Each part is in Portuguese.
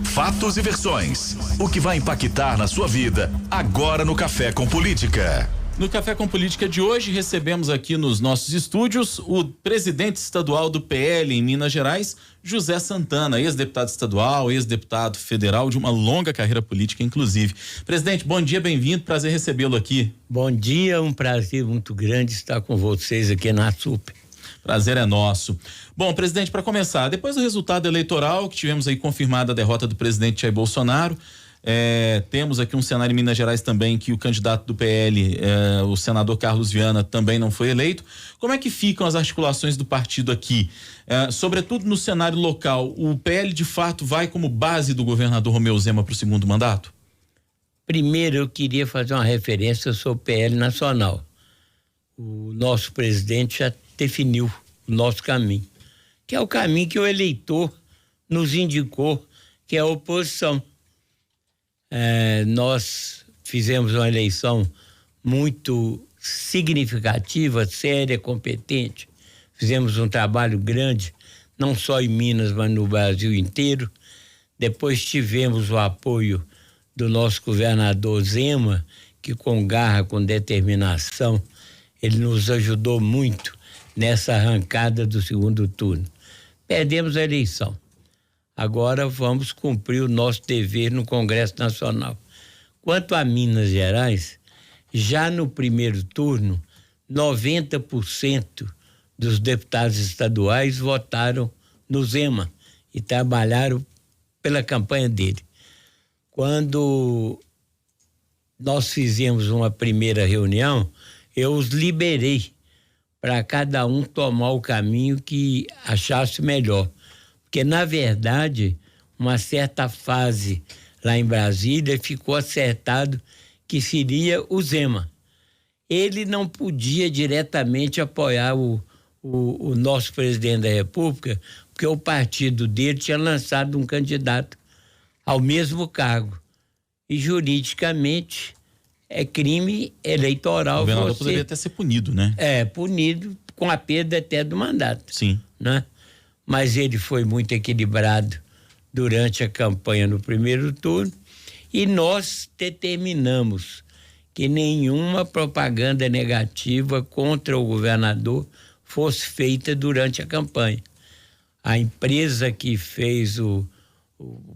Fatos e versões. O que vai impactar na sua vida agora no Café com Política. No Café com Política de hoje, recebemos aqui nos nossos estúdios o presidente estadual do PL em Minas Gerais, José Santana, ex-deputado estadual, ex-deputado federal de uma longa carreira política, inclusive. Presidente, bom dia, bem-vindo, prazer recebê-lo aqui. Bom dia, um prazer muito grande estar com vocês aqui na SUP. Prazer é nosso. Bom, presidente, para começar, depois do resultado eleitoral que tivemos aí confirmada a derrota do presidente Jair Bolsonaro, temos aqui um cenário em Minas Gerais também que o candidato do PL, o senador Carlos Viana, também não foi eleito. Como é que ficam as articulações do partido aqui? Sobretudo no cenário local, o PL de fato vai como base do governador Romeu Zema para o segundo mandato? Primeiro eu queria fazer uma referência sobre o PL nacional. O nosso presidente já definiu o nosso caminho, que é o caminho que o eleitor nos indicou, que é a oposição. Nós fizemos uma eleição muito significativa, séria, competente. Fizemos um trabalho grande, não só em Minas, mas no Brasil inteiro. Depois tivemos o apoio do nosso governador Zema, que com garra, com determinação, ele nos ajudou muito nessa arrancada do segundo turno. Perdemos a eleição. Agora vamos cumprir o nosso dever no Congresso Nacional. Quanto a Minas Gerais, já no primeiro turno, 90% dos deputados estaduais votaram no Zema e trabalharam pela campanha dele. Quando nós fizemos uma primeira reunião, eu os liberei para cada um tomar o caminho que achasse melhor. Porque, na verdade, uma certa fase lá em Brasília ficou acertado que seria o Zema. Ele não podia diretamente apoiar o nosso presidente da República, porque o partido dele tinha lançado um candidato ao mesmo cargo. E, juridicamente, é crime eleitoral. O governador poderia até ser punido, né? Punido com a perda até do mandato. Sim. Né? Mas ele foi muito equilibrado durante a campanha no primeiro turno e nós determinamos que nenhuma propaganda negativa contra o governador fosse feita durante a campanha. A empresa que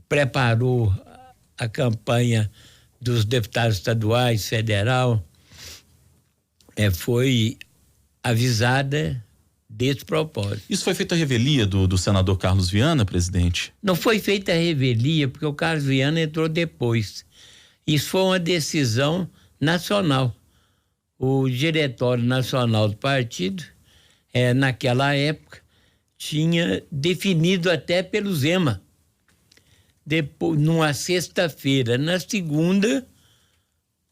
preparou a campanha dos deputados estaduais, federal, foi avisada desse propósito. Isso foi feita a revelia do senador Carlos Viana, presidente? Não foi feita a revelia porque o Carlos Viana entrou depois. Isso foi uma decisão nacional. O Diretório Nacional do Partido, naquela época, tinha definido até pelo Zema. Depois, numa sexta-feira, na segunda,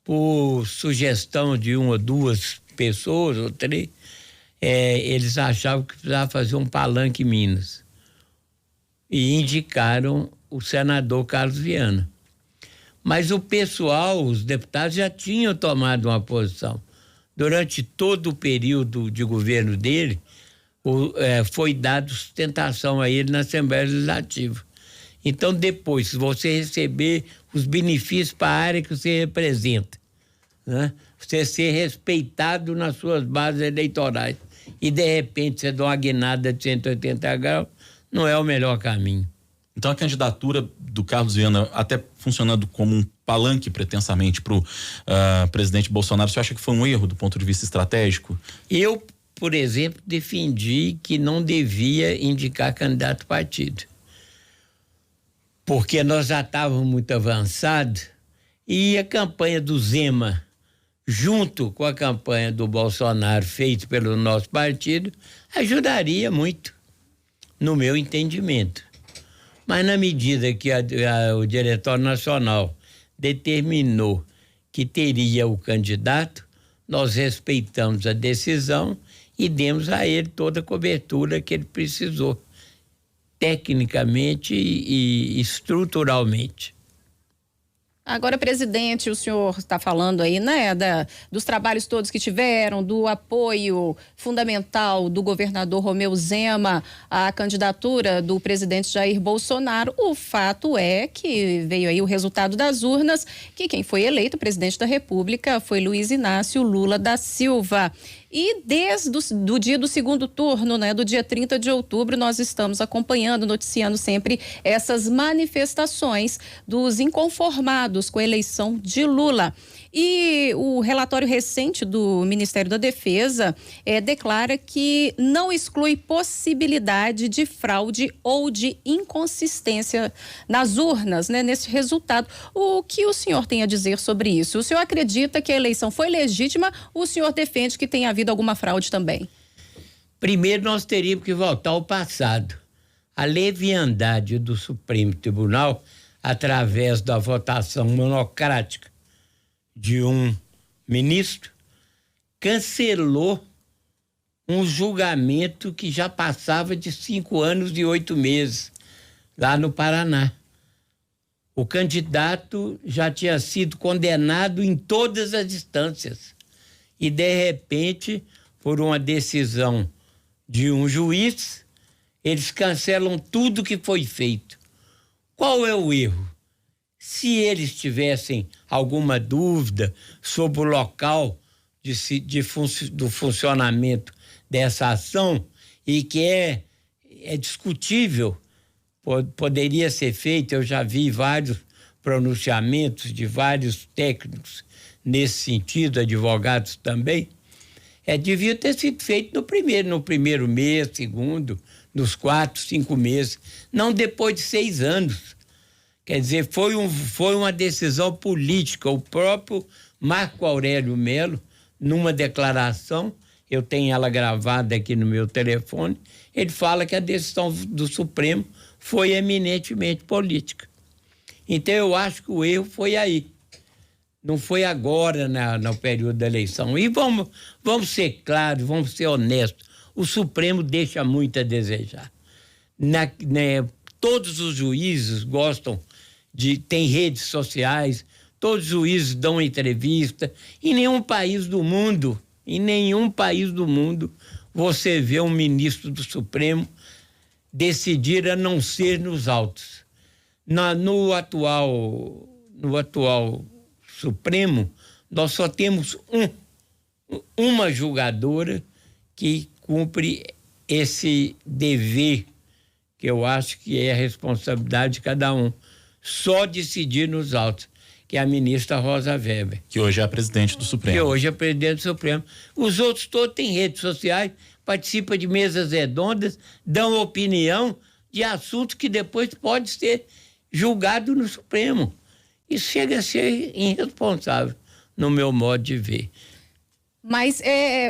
por sugestão de uma ou duas pessoas, ou três, eles achavam que precisava fazer um palanque em Minas. E indicaram o senador Carlos Viana. Mas o pessoal, os deputados, já tinham tomado uma posição. Durante todo o período de governo dele, foi dado sustentação a ele na Assembleia Legislativa. Então, depois, se você receber os benefícios para a área que você representa, né? Você ser respeitado nas suas bases eleitorais e, de repente, você dá uma guinada de 180 graus, não é o melhor caminho. Então, a candidatura do Carlos Viana, até funcionando como um palanque, pretensamente, para o presidente Bolsonaro, você acha que foi um erro do ponto de vista estratégico? Eu, por exemplo, defendi que não devia indicar candidato partido. Porque nós já estávamos muito avançados e a campanha do Zema, junto com a campanha do Bolsonaro feita pelo nosso partido, ajudaria muito, no meu entendimento. Mas na medida que o Diretório Nacional determinou que teria o candidato, nós respeitamos a decisão e demos a ele toda a cobertura que ele precisou, tecnicamente e estruturalmente. Agora, presidente, o senhor está falando aí, né, dos trabalhos todos que tiveram, do apoio fundamental do governador Romeu Zema à candidatura do presidente Jair Bolsonaro. O fato é que veio aí o resultado das urnas, que quem foi eleito presidente da República foi Luiz Inácio Lula da Silva. E desde o dia do segundo turno, né, do dia 30 de outubro, nós estamos acompanhando, noticiando sempre essas manifestações dos inconformados com a eleição de Lula. E o relatório recente do Ministério da Defesa declara que não exclui possibilidade de fraude ou de inconsistência nas urnas, né, nesse resultado. O que o senhor tem a dizer sobre isso? O senhor acredita que a eleição foi legítima ou o senhor defende que tenha havido alguma fraude também? Primeiro, nós teríamos que voltar ao passado. A leviandade do Supremo Tribunal, através da votação monocrática de um ministro, cancelou um julgamento que já passava de 5 anos e 8 meses lá no Paraná. O candidato já tinha sido condenado em todas as instâncias e, de repente, por uma decisão de um juiz, eles cancelam tudo que foi feito. Qual é o erro? Se eles tivessem alguma dúvida sobre o local do funcionamento dessa ação e que é discutível, poderia ser feito, eu já vi vários pronunciamentos de vários técnicos nesse sentido, advogados também, devia ter sido feito no primeiro mês, segundo, nos 4, 5 meses, não depois de 6 anos. Quer dizer, foi uma decisão política. O próprio Marco Aurélio Melo, numa declaração, eu tenho ela gravada aqui no meu telefone, ele fala que a decisão do Supremo foi eminentemente política. Então, eu acho que o erro foi aí. Não foi agora, no período da eleição. E vamos ser claros, vamos ser honestos. O Supremo deixa muito a desejar. Todos os juízes gostam tem redes sociais, todos os juízes dão entrevista. Em nenhum país do mundo, você vê um ministro do Supremo decidir a não ser nos autos. No atual Supremo, nós só temos uma julgadora que cumpre esse dever, que eu acho que é a responsabilidade de cada um, só decidir nos autos, que é a ministra Rosa Weber. Que hoje é a presidente do Supremo. Os outros todos têm redes sociais, participam de mesas redondas, dão opinião de assuntos que depois pode ser julgado no Supremo. Isso chega a ser irresponsável, no meu modo de ver. Mas,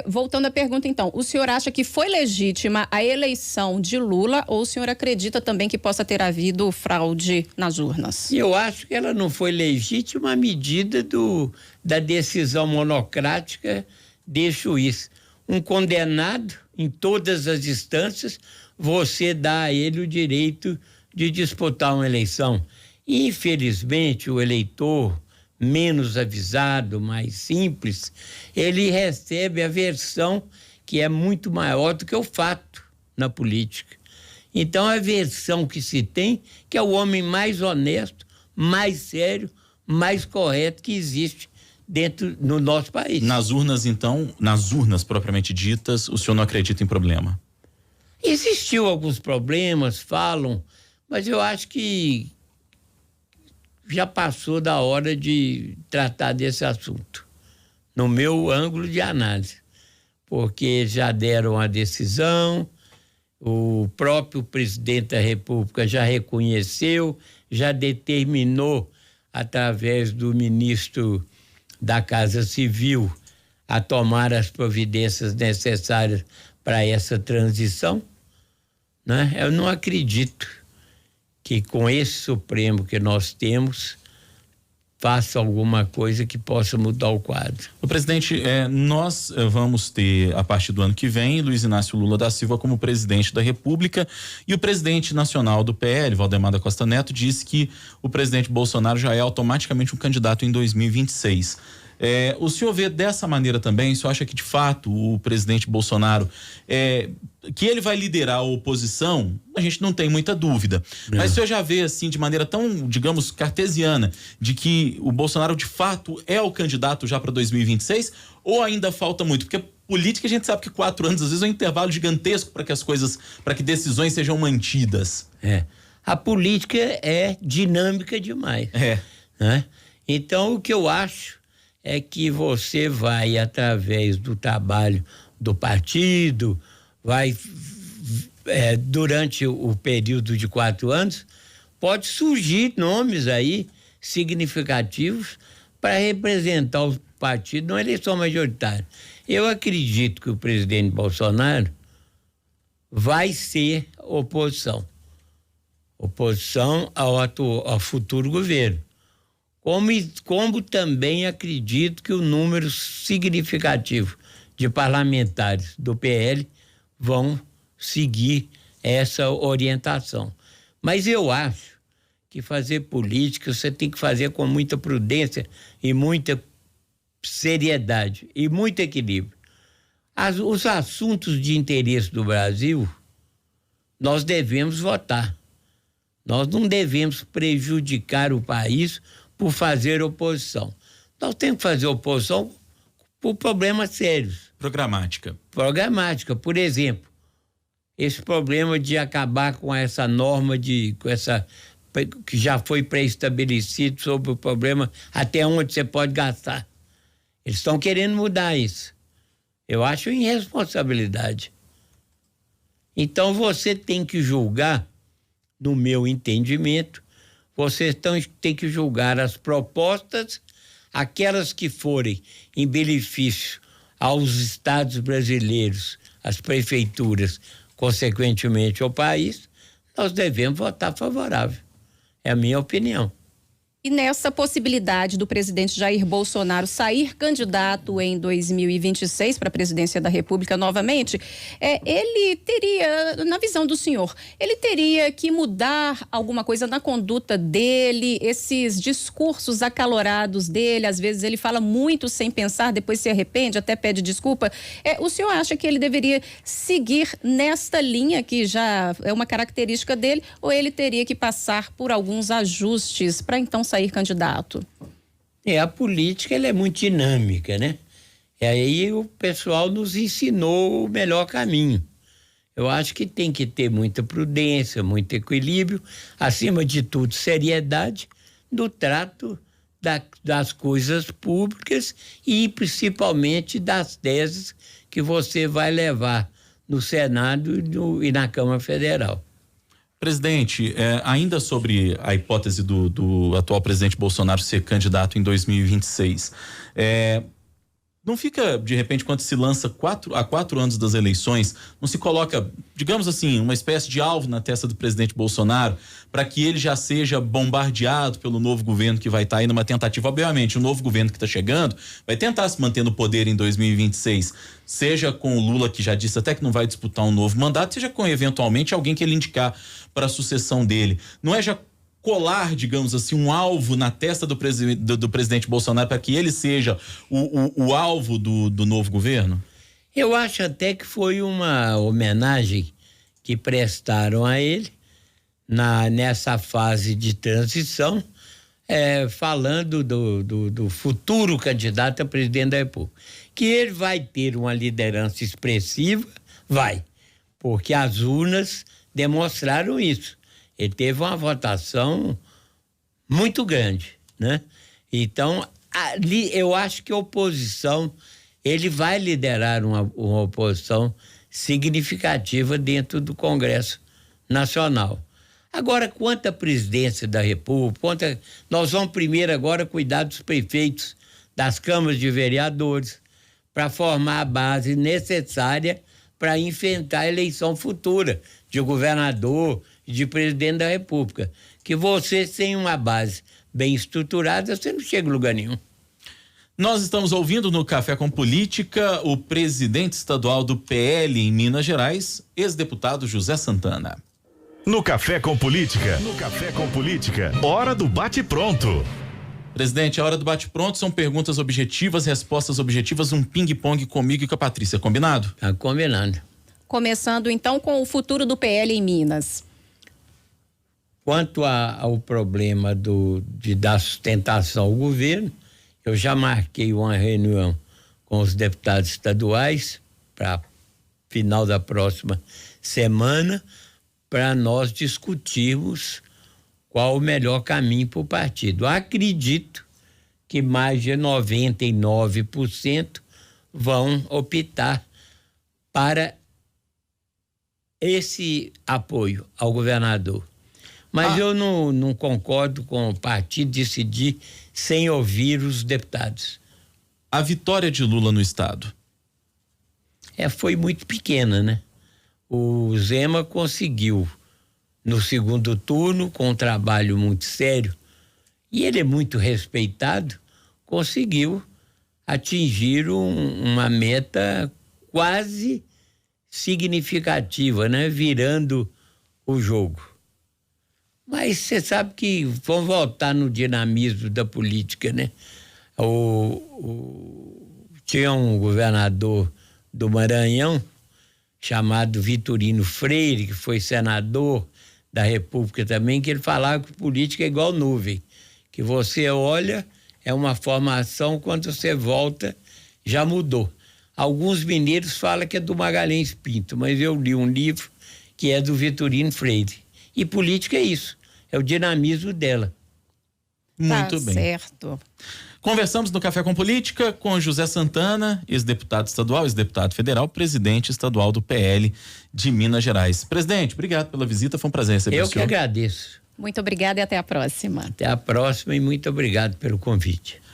voltando à pergunta, então, o senhor acha que foi legítima a eleição de Lula ou o senhor acredita também que possa ter havido fraude nas urnas? Eu acho que ela não foi legítima à medida da decisão monocrática de juiz. Um condenado, em todas as instâncias, você dá a ele o direito de disputar uma eleição. Infelizmente, o eleitor menos avisado, mais simples, ele recebe a versão que é muito maior do que o fato na política. Então, a versão que se tem, que é o homem mais honesto, mais sério, mais correto que existe no nosso país. Nas urnas, então, nas urnas propriamente ditas, o senhor não acredita em problema? Existiu alguns problemas, falam, mas eu acho que já passou da hora de tratar desse assunto, no meu ângulo de análise, porque já deram a decisão, o próprio presidente da República já reconheceu, já determinou, através do ministro da Casa Civil, a tomar as providências necessárias para essa transição, né? Eu não acredito que com esse Supremo que nós temos faça alguma coisa que possa mudar o quadro. O presidente, nós vamos ter, a partir do ano que vem, Luiz Inácio Lula da Silva como presidente da República, e o presidente nacional do PL, Valdemar da Costa Neto, disse que o presidente Bolsonaro já é automaticamente um candidato em 2026. O senhor vê dessa maneira também? O senhor acha que de fato o presidente Bolsonaro que ele vai liderar a oposição? A gente não tem muita dúvida. Mas o senhor já vê assim de maneira tão, digamos, cartesiana, de que o Bolsonaro de fato é o candidato já para 2026? Ou ainda falta muito? Porque política a gente sabe que 4 anos às vezes é um intervalo gigantesco para que as coisas, para que decisões sejam mantidas. A política é dinâmica demais. Né? Então o que eu acho é que você vai, através do trabalho do partido, vai, durante o período de 4 anos, pode surgir nomes aí significativos para representar o partido numa eleição majoritária. Eu acredito que o presidente Bolsonaro vai ser oposição ao futuro governo. Como também acredito que o número significativo de parlamentares do PL vão seguir essa orientação. Mas eu acho que fazer política você tem que fazer com muita prudência e muita seriedade e muito equilíbrio. Os assuntos de interesse do Brasil, nós devemos votar. Nós não devemos prejudicar o país por fazer oposição. Nós temos que fazer oposição por problemas sérios. Programática. Por exemplo, esse problema de acabar com essa norma que já foi pré-estabelecido sobre o problema até onde você pode gastar. Eles estão querendo mudar isso. Eu acho irresponsabilidade. Então você tem que julgar, no meu entendimento, vocês têm que julgar as propostas, aquelas que forem em benefício aos estados brasileiros, às prefeituras, consequentemente ao país, nós devemos votar favorável. É a minha opinião. E nessa possibilidade do presidente Jair Bolsonaro sair candidato em 2026 para a presidência da República novamente, ele teria, na visão do senhor, ele teria que mudar alguma coisa na conduta dele, esses discursos acalorados dele, às vezes ele fala muito sem pensar, depois se arrepende, até pede desculpa. O senhor acha que ele deveria seguir nesta linha que já é uma característica dele, ou ele teria que passar por alguns ajustes para então sair candidato? A política ela é muito dinâmica, né? E aí o pessoal nos ensinou o melhor caminho. Eu acho que tem que ter muita prudência, muito equilíbrio, acima de tudo, seriedade no trato das coisas públicas e principalmente das teses que você vai levar no Senado e na Câmara Federal. Presidente, ainda sobre a hipótese do atual presidente Bolsonaro ser candidato em 2026, não fica, de repente, quando se lança há 4 anos das eleições, não se coloca, digamos assim, uma espécie de alvo na testa do presidente Bolsonaro para que ele já seja bombardeado pelo novo governo que vai estar aí numa tentativa? Obviamente, o novo governo que está chegando vai tentar se manter no poder em 2026, seja com o Lula, que já disse até que não vai disputar um novo mandato, seja com, eventualmente, alguém que ele indicar para a sucessão dele. Não é já colar, digamos assim, um alvo na testa do presidente Bolsonaro para que ele seja o alvo do novo governo? Eu acho até que foi uma homenagem que prestaram a ele nessa fase de transição, falando do futuro candidato a presidente da República. Que ele vai ter uma liderança expressiva, porque as urnas demonstraram isso. Ele teve uma votação muito grande, né? Então, ali eu acho que a oposição, ele vai liderar uma oposição significativa dentro do Congresso Nacional. Agora, quanto à presidência da República, nós vamos primeiro agora cuidar dos prefeitos, das câmaras de vereadores, para formar a base necessária para enfrentar a eleição futura de governador e de presidente da República. Que você, sem uma base bem estruturada, você não chega a lugar nenhum. Nós estamos ouvindo no Café com Política o presidente estadual do PL em Minas Gerais, ex-deputado José Santana. No Café com Política, hora do bate-pronto. Presidente, a hora do bate-pronto são perguntas objetivas, respostas objetivas, um ping-pong comigo e com a Patrícia, combinado? Tá combinado. Começando então com o futuro do PL em Minas. Quanto ao problema de dar sustentação ao governo, eu já marquei uma reunião com os deputados estaduais para final da próxima semana, para nós discutirmos qual o melhor caminho para o partido. Acredito que mais de 99% vão optar para esse apoio ao governador. Mas eu não concordo com o partido decidir sem ouvir os deputados. A vitória de Lula no estado? Foi muito pequena, né? O Zema conseguiu, no segundo turno, com um trabalho muito sério, e ele é muito respeitado, conseguiu atingir uma meta quase significativa, né? Virando o jogo. Mas você sabe que vão voltar no dinamismo da política, né? Tinha um governador do Maranhão chamado Vitorino Freire, que foi senador da República também, que ele falava que política é igual nuvem, que você olha, é uma formação, quando você volta, já mudou. Alguns mineiros falam que é do Magalhães Pinto, mas eu li um livro que é do Vitorino Freire. E política é isso, é o dinamismo dela. Muito bem. Certo. Conversamos no Café com Política com José Santana, ex-deputado estadual, ex-deputado federal, presidente estadual do PL de Minas Gerais. Presidente, obrigado pela visita, foi um prazer receber o senhor. Eu que agradeço. Muito obrigada e até a próxima. Até a próxima e muito obrigado pelo convite.